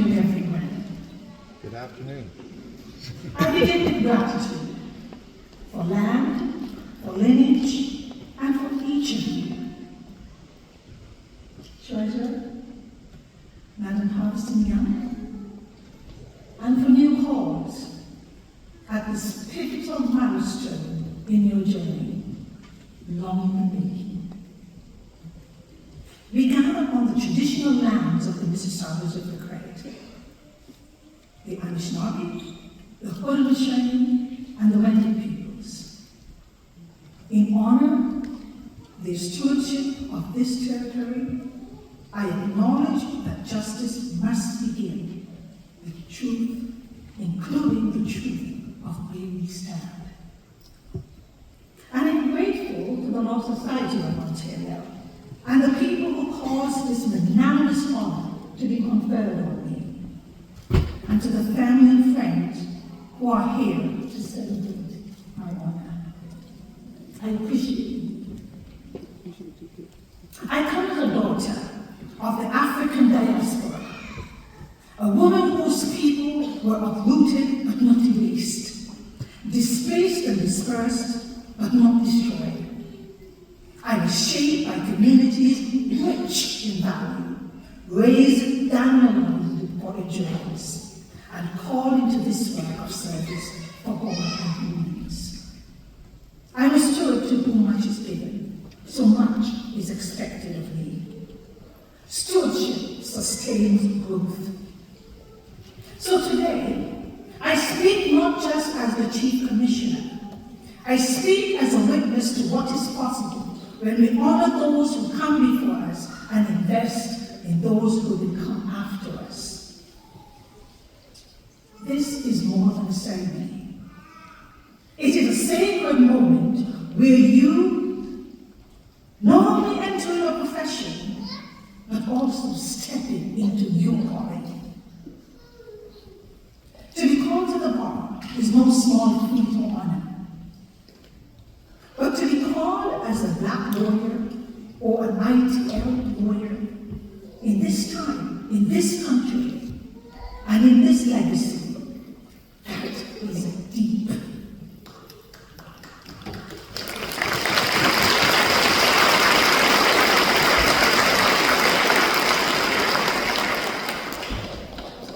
afternoon, everyone. Good afternoon. I begin with gratitude for land, for lineage, and for each of you. Treasurer, Madam Harveston Young, and for new calls at this pivotal milestone in your journey, long in the making. We gather on the traditional lands of the Mississaugas of the Credit, the Anishinaabe, the Haudenosaunee, and the Wendat peoples, in honor of the stewardship of this territory. I acknowledge that justice must begin with truth, including the truth of where we stand. And I'm grateful to the Law Society of Ontario and the people who caused this magnanimous honor to be conferred on me, and to the family and friends who are here to celebrate my honor. I appreciate you. I come as a daughter of the African diaspora, a woman whose people were uprooted but not erased, displaced and dispersed but not destroyed. I was shaped by communities rich in value, raised down along with poor journeys, and called into this work of service for God and humans. I'm a steward to whom much is given, so much is expected of me. Stewardship sustains growth. So today, I speak not just as the Chief Commissioner. I speak as a witness to what is possible when we honor those who come before us and invest in those who will come after us. This is more than a ceremony. It is a sacred moment where you not only enter your profession, but also stepping into your calling. To be called to the bar is no small feat or honor. But to be called as a black lawyer or an ITL lawyer in this time, in this country, and in this legacy, that is deep.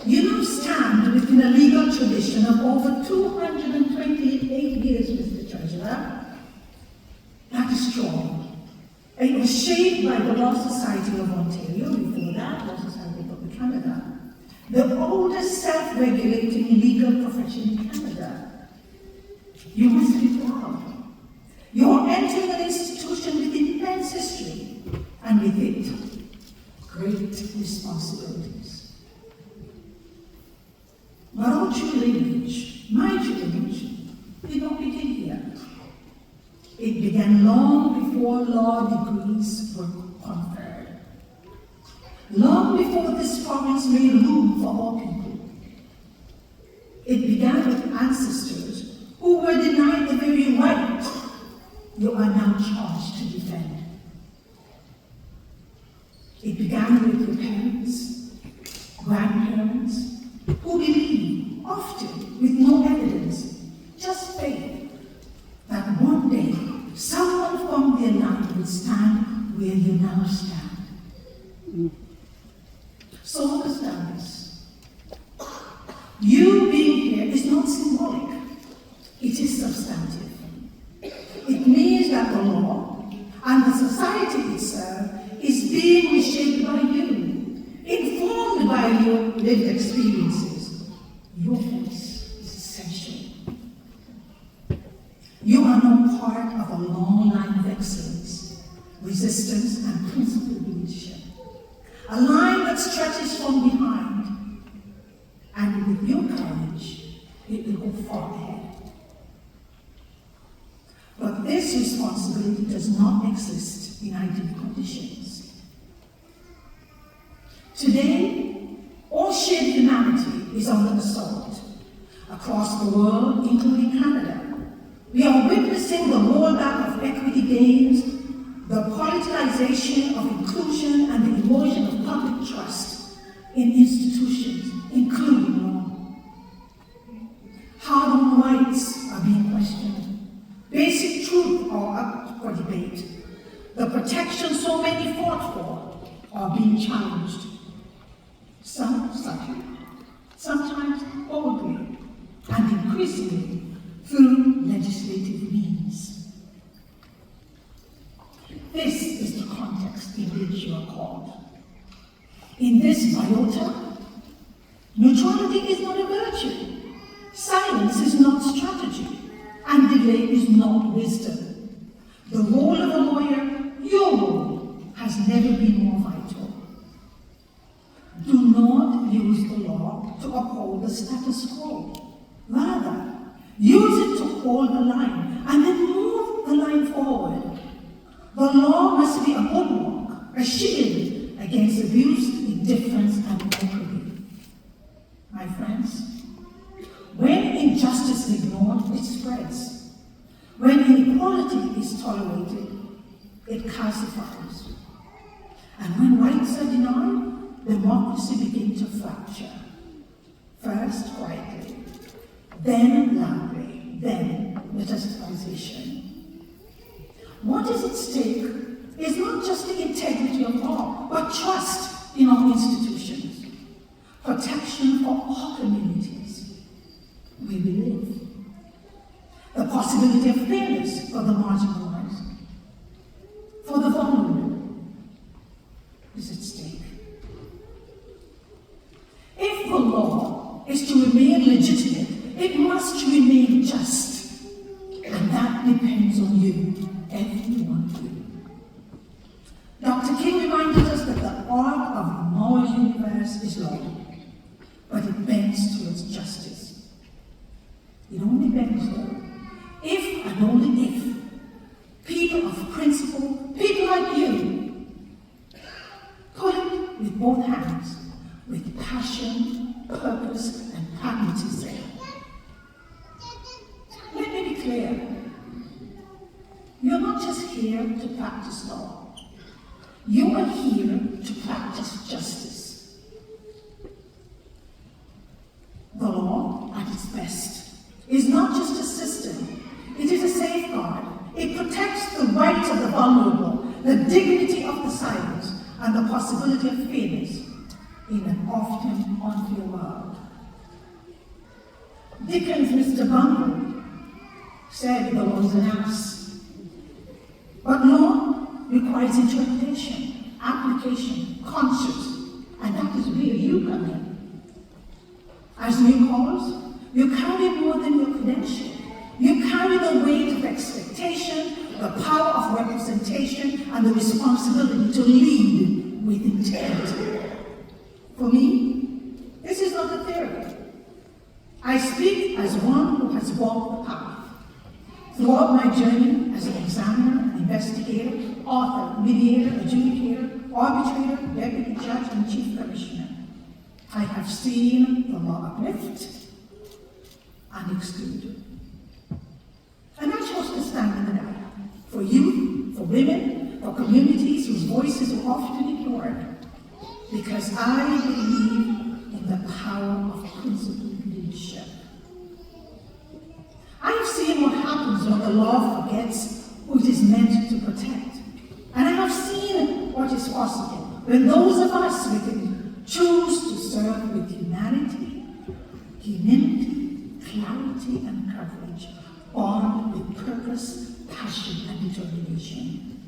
You stand within a legal tradition of over 228 years, Mr. Treasurer. That is strong. It was shaped by the Law Society of Ontario, before that, Law Society of Canada, the oldest self-regulating legal profession in Canada. You must be proud. You are entering an institution with immense history, and with it, great responsibilities. But our true lineage, my true lineage, did not begin here. It began long before law degrees were conferred. Long before this province made room for all people. It began with ancestors who were denied the very right you are now charged to defend. It began with your parents, grandparents, who believed, often with no evidence, just faith, that one day someone from their line would stand where you now stand. So understand this. You being here is not symbolic, it is substantive. It means that the law and the society itself is being reshaped by you, informed by your lived experiences. Your voice is essential. You are now part of a long line of excellence, resistance, and principled leadership. A line that stretches from behind, and with your courage, it will go far ahead. But this responsibility does not exist in ideal conditions. Today, all shared humanity is under assault. Across the world, including Canada, we are witnessing the rollback of equity gains, the politicization of inclusion, and the erosion of public trust in institutions, including law. Hard-won rights are being questioned. Basic truths are up for debate. The protections so many fought for are being challenged. Some subtly, sometimes boldly, and increasingly through legislative means. This is the context in which you are called. In this biota, neutrality is not a virtue, silence is not strategy, and delay is not wisdom. The role of a lawyer, your role, has never been more vital. Do not use the law to uphold the status quo. Rather, use it to hold the line and then move the line forward. The law must be a bulwark, a shield against abuse, indifference, and mockery. My friends, when injustice is ignored, it spreads. When inequality is tolerated, it calcifies. And when rights are denied, democracy begins to fracture. First quietly, then loudly, then metastasization. What is at stake is not just the integrity of law, but trust in our institutions, protection for all communities where we live, the possibility of fairness for the marginalized, for the vulnerable is at stake. If the law is to remain legitimate, it must remain just, and that depends on you, everyone here. Dr. King reminded us that the arc of the moral universe is long, but it bends towards justice. It only bends though, if and only if people of principle, people like you, put it with both hands, with passion, purpose, and pragmatism. Let me be clear. You're not just here to practice law. You are here to practice justice. The law, at its best, is not just a system. It is a safeguard. It protects the rights of the vulnerable, the dignity of the silent, and the possibility of fairness in an often unfair world. Dickens' Mr. Bumble said the law is an ass. But law requires interpretation, application, conscience, and that is where you come in. As new callers, you carry more than your credential. You carry the weight of expectation, the power of representation, and the responsibility to lead with integrity. For me, this is not a theory. I speak as one who has walked the path. Throughout my journey as an examiner, an investigator, author, mediator, adjudicator, arbitrator, deputy judge, and chief commissioner, I have seen the law uplift and exclude. And I chose to stand in the gap for youth, for women, for communities whose voices are often ignored, because I believe in the power of principled leadership. I have seen what happens when the law forgets who it is meant to protect. And I have seen what is possible when those of us within choose to serve with humanity, humility, clarity, and courage, armed with purpose, passion, and determination.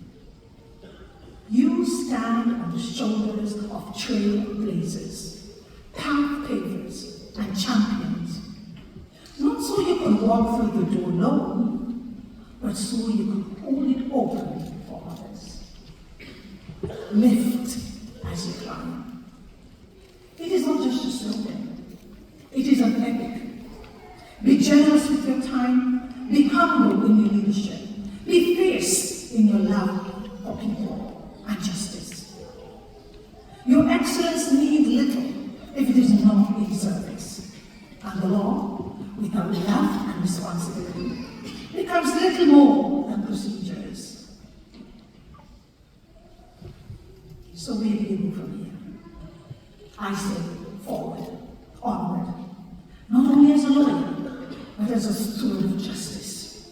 You stand on the shoulders of trailblazers, path pavers, and champions. Not so you can walk through the door alone, but so you can hold it open for others. Lift as you climb. It is not just a slogan. It is an epic. Be generous with your time. Be humble in your leadership. Be fierce in your love for people and justice. Your excellence needs little if it is not in service. And the law, without love and responsibility, becomes little more than procedures. So where do you go from here? I say forward, onward, not only as a lawyer, but as a steward of justice.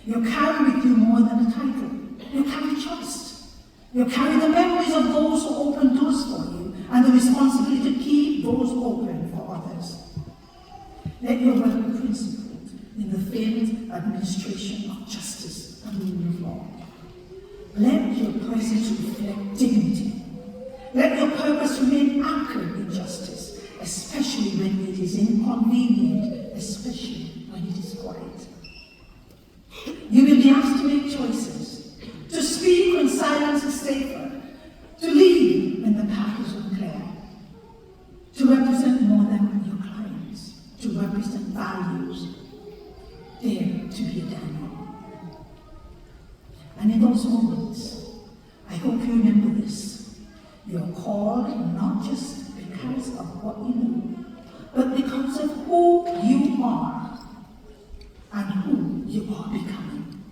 You carry with you more than a title. You carry trust. You carry the memories of those who opened doors for you and the responsibility to keep those open for others. Let your work be principled in the famed administration of justice and the rule of law. Let your presence reflect dignity. Let your purpose remain anchored in justice, especially when it is inconvenient, especially when it is quiet. You will be asked to make choices, to speak when silence is safer, to lead when the path is unclear, to represent more than your clients, to represent values. Dare to be a Daniel. And in those moments, I hope you remember this. You're called not just because of what you know, but because of who you are and who you are becoming.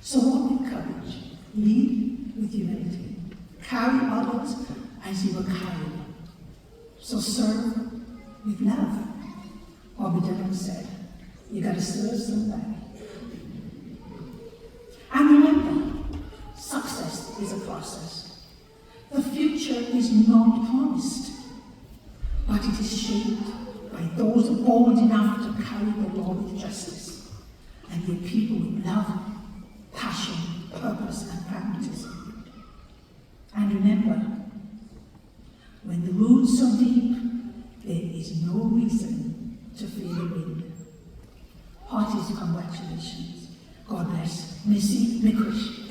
So walk with courage, lead with humility, carry others as you were carried. So serve with love. Bobby Dylan said, you gotta serve somebody. And remember, success is a process. The future is not promised, but it is shaped by those bold enough to carry the law with justice and the people with love, passion, purpose, and pragmatism. And remember, when the roots are deep, there is no reason to fear the wind. Heartiest congratulations. God bless. Missy, Mikush.